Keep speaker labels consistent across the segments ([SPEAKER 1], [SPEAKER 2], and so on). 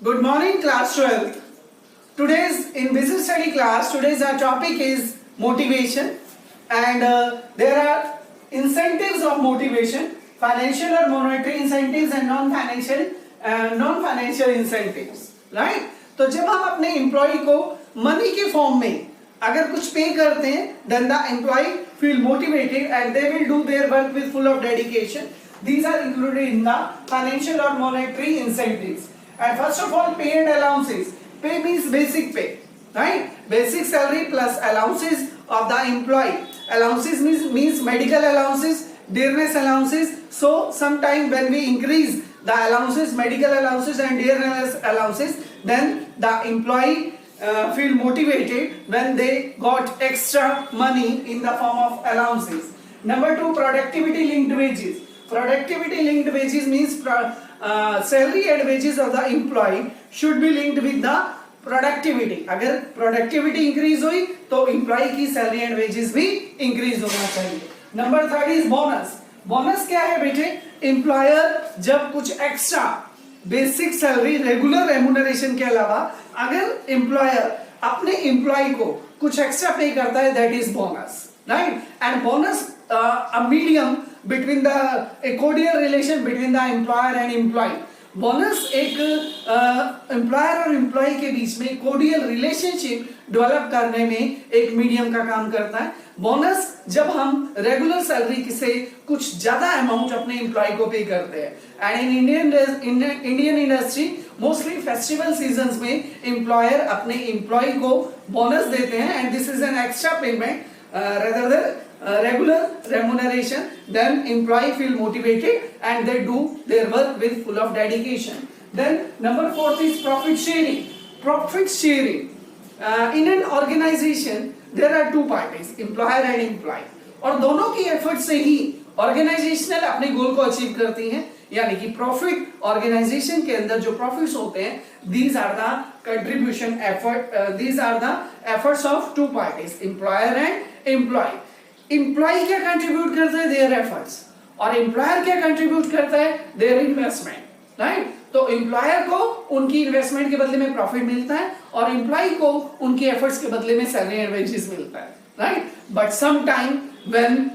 [SPEAKER 1] Good morning, class 12th. Today's in business study class, today's our topic is motivation, and there are incentives of motivation, financial or monetary incentives and non-financial incentives, right? तो जब हम अपने employ को money के form में अगर कुछ पे करते हैं, then the employee feel motivated and they will do their work with full of dedication. These are included in the financial or monetary incentives. And first of all, pay and allowances. Pay means basic pay, right? Basic salary plus allowances of the employee. Allowances means medical allowances, dearness allowances. So sometime when we increase the allowances, medical allowances and dearness allowances, then the employee feel motivated when they got extra money in the form of allowances. Number 2, productivity linked wages. Productivity linked wages means salary and wages of the employee should be linked with the productivity. अगर productivity increase हुई तो employee की salary and wages भी increase होना चाहिए. Number 3 is bonus. Bonus क्या है बेटे? Employer जब कुछ extra basic salary regular remuneration के अलावा अगर एम्प्लॉयर अपने एम्प्लॉय को कुछ एक्स्ट्रा पे करता है, that is bonus, right? And bonus a medium between the a cordial relation between the employer and employ. Bonus एक एम्प्लॉयर और एम्प्लॉय के बीच में कोर्डियल रिलेशनशिप डेवलप करने में एक मीडियम का काम करता है. बोनस जब हम रेगुलर सैलरी से कुछ ज्यादा अमाउंट अपने एम्प्लॉय को पे करते हैं. And in Indian industry mostly festival seasons में एम्प्लॉयर अपने एम्प्लॉय को बोनस देते हैं, and this is an extra payment rather than regular remuneration. Then employee feel motivated and they do their work with full of dedication. Then number 4 is profit sharing. Profit sharing in an organization there are two parties, employer and employee, और दोनों की effort से ही organisational अपने गोल को achieve करती हैं. यानी कि प्रॉफिट ऑर्गेनाइजेशन के अंदर जो प्रॉफिट्स होते हैं, these are the contribution effort, these are the efforts of two parties, employer and employee. Employ क्या कंट्रीब्यूट करता है? Their efforts. और एम्प्लॉयर क्या कंट्रीब्यूट करता है? Their investment, right? तो एम्प्लॉयर को उनकी इन्वेस्टमेंट के बदले में प्रॉफिट मिलता है और एम्प्लॉय को उनकी एफर्ट्स के बदले में सैलरी एंड वेजेस मिलता है, right? But some time when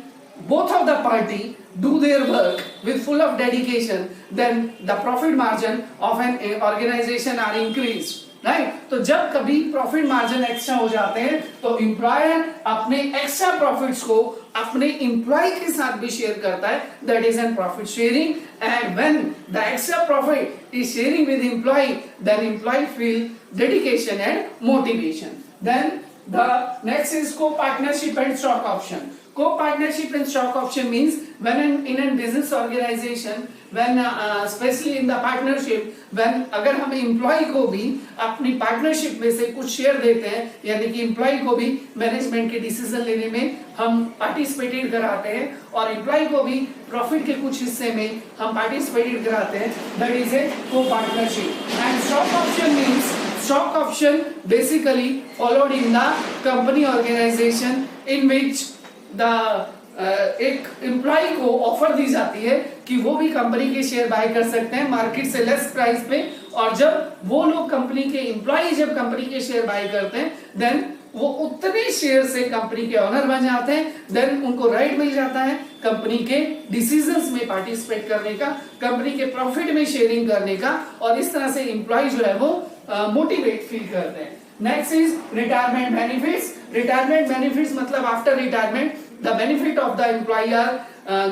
[SPEAKER 1] both of the party do their work with full of dedication, then the profit margin of an organization are increased, right? तो जब कभी प्रॉफिट मार्जिन एक्स्ट्रा हो जाते हैं तो employer अपने एक्स्ट्रा प्रॉफिट्स को अपने एम्प्लॉय के साथ भी शेयर करता है, that is an profit sharing. And when the extra profit is sharing with employ, then employ feel dedication and motivation. Then the next is co-partnership and stock option. Co-partnership and stock option means when in a business organization, when especially in the partnership, when अगर हम employ को भी अपनी partnership में से कुछ share देते हैं, यानी कि एम्प्लॉय को भी मैनेजमेंट के डिसीजन लेने में हम पार्टिसिपेटेड कराते हैं और एम्प्लॉय को भी प्रॉफिट के कुछ हिस्से में हम पार्टिसिपेटेड कराते हैं, that is a co-partnership. And stock option means stock option basically followed in the company organization in which the एक एम्प्लॉय को ऑफर दी जाती है कि वो भी कंपनी के शेयर बाय कर सकते हैं मार्केट से लेस प्राइस पे, और जब वो लोग कंपनी के एम्प्लॉय जब कंपनी के शेयर बाय करते हैं, देन वो उतने शेयर से कंपनी के ओनर बन जाते हैं, देन उनको राइट मिल जाता है कंपनी के डिसीजंस में पार्टिसिपेट करने का, कंपनी के प्रॉफिट में शेयरिंग करने का, और इस तरह से एम्प्लॉय जो है वो मोटिवेट फील करते हैं. Next is retirement benefits. Retirement benefits मतलब after retirement the benefit of the employee are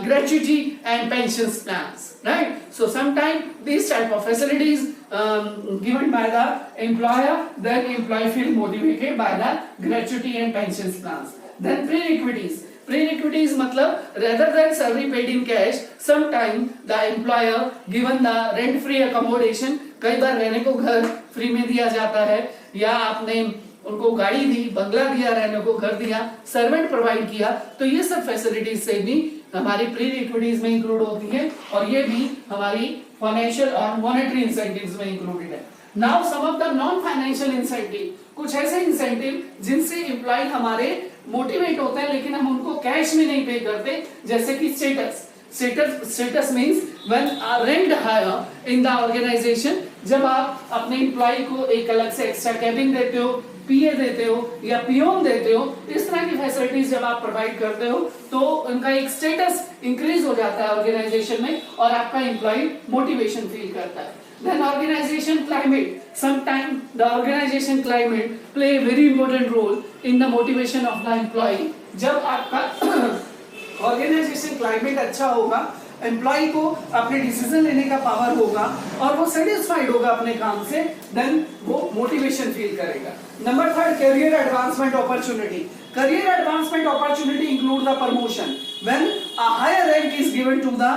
[SPEAKER 1] gratuity and pensions plans, right? So sometimes these type of facilities given by the employer, then employee feel motivated by the gratuity and pensions plans. Then prerequisites. Prerequisites मतलब rather than salary paid in cash, sometime the employer given the rent free accommodation, कई बार रहने को घर free में दिया जाता है, या आपने उनको गाड़ी दी, बंगला दिया, रहने को घर दिया, सर्वेंट प्रोवाइड किया, तो ये सब फैसिलिटीज से भी हमारी प्री रिक्विटीज में इंक्लूड होती है और ये भी हमारी फाइनेंशियल और मॉनेटरी इंसेंटिव्स में इंक्लूडेड है. Now some of the non financial incentive, कुछ ऐसे इंसेंटिव जिनसे एम्प्लॉय हमारे मोटिवेट होते हैं लेकिन हम उनको कैश में नहीं पे करते, जैसे कि status. Status means when a rent higher in the organization,
[SPEAKER 2] जब आप अपने एम्प्लॉय को एक अलग से एक्स्ट्रा कैबिन देते हो, पीए देते हो या पियोन देते हो, इस तरह की फैसिलिटीज जब आप प्रोवाइड करते हो तो उनका एक स्टेटस इंक्रीज हो जाता है ऑर्गेनाइजेशन में और आपका एम्प्लॉय मोटिवेशन फील करता है। Then organization climate. Sometimes the organization climate play a very important role in the motivation of the employee. जब आपका ऑर्गेनाइजेशन क्लाइमेट अच्छा होगा, एम्प्लॉय को अपने डिसीजन लेने का पावर होगा और वो सेटिस्फाइड होगा अपने काम से, देन वो मोटिवेशन फील करेगा। Number 3, career advancement opportunity. Career advancement opportunity include the promotion. When a higher rank is given to the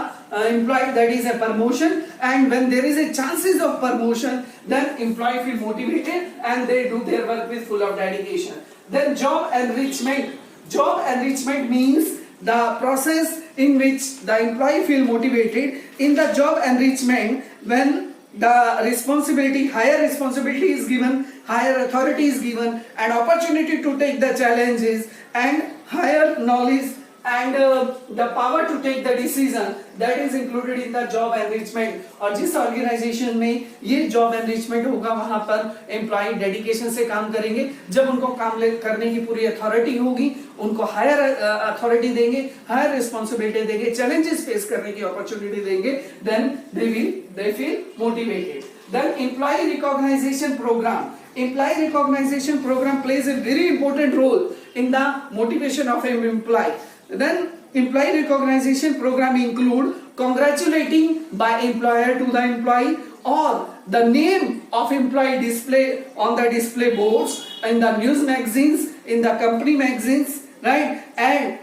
[SPEAKER 2] employee, that is a promotion, and when there is a chances of promotion, then employee feel motivated and they do their work with full of dedication. Then job enrichment. Job enrichment means the process in which the employee feel motivated. In the job enrichment, when the responsibility, higher responsibility is given, higher authority is given, and opportunity to take the challenges, and higher knowledge and the power to take the decision, that is included in the job enrichment. और जिस organisation में ये job enrichment होगा वहां पर employ dedication से काम करेंगे। जब उनको काम करने की पूरी अथॉरिटी होगी, उनको हायर अथॉरिटी देंगे, हायर रिस्पॉन्सिबिलिटी देंगे, चैलेंजेस फेस करने की अपॉर्चुनिटी देंगे, then they feel motivated. Then employee recognition program. Employee recognition program plays a very important role in the motivation of an employee. Then employee recognition program include congratulating by employer to the employee, or the name of employee display on the display boards, in the news magazines, in the company magazines, right? And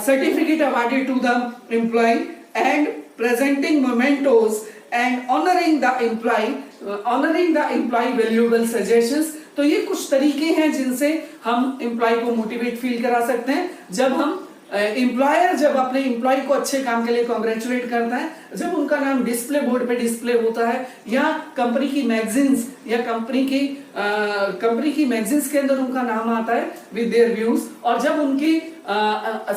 [SPEAKER 2] certificate awarded to the employee, and presenting mementos and honoring the employee valuable suggestions. तो ये कुछ तरीके हैं जिनसे हम employ को motivate feel करा सकते हैं। जब हम एम्प्लॉयर जब अपने एम्प्लॉय को अच्छे काम के लिए कॉन्ग्रेचुलेट करता है, जब उनका नाम डिस्प्ले बोर्ड पे डिस्प्ले होता है या कंपनी की मैगजीन्स या कंपनी की मैगजीन्स के अंदर उनका नाम आता है विद देयर व्यूज, और जब उनकी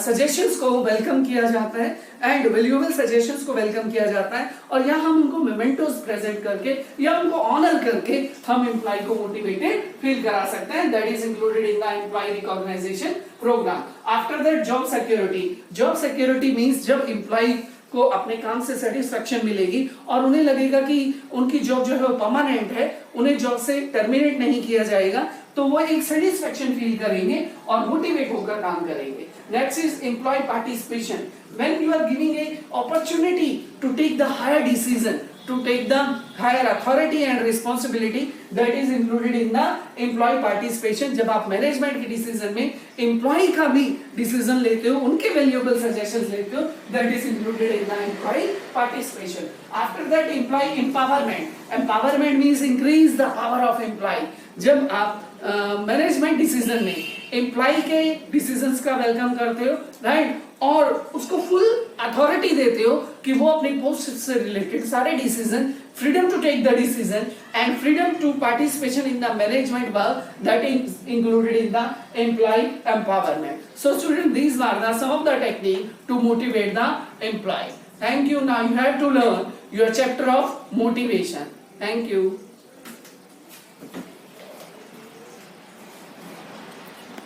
[SPEAKER 2] सजेशंस को वेलकम किया जाता है एंड वैल्यूएबल सजेशंस को वेलकम किया जाता है, और या हम उनको मेमेंटोस प्रेजेंट करके या उनको ऑनर करके हम एम्प्लॉय को मोटिवेटेड फील करा सकते हैं। That is included in the employ recognisation programme. After that job security. Job security means जब एम्प्लॉय को अपने काम से सेटिस्फेक्शन मिलेगी और उन्हें लगेगा कि उनकी जॉब जो है वो परमानेंट है, उन्हें जॉब से टर्मिनेट नहीं किया जाएगा, तो वो एक सेटिस्फेक्शन फील करेंगे और मोटिवेट होकर काम करेंगे। Next is employ participation. When you are giving a opportunity to take the higher decision, to take the higher authority and responsibility, that is included in the employee participation. जब आप management के decision में employ का भी decision लेते हो, उनके valuable suggestions लेते हो, that is included in the employee participation. After that, employee empowerment. Empowerment means increase the power of employee. जब आप मैनेजमेंट डिसीजन में एम्प्लॉय के डिसीजंस का वेलकम करते हो, राइट, और उसको फुल अथॉरिटी देते हो कि वो अपनी पोस्ट से रिलेटेड सारे decision, freedom to take the decision and freedom to participation in the management work, that is included in the employ empowerment. So students, these are some of the technique to motivate the employee. Thank you. Now you have to learn your chapter of motivation. Thank you.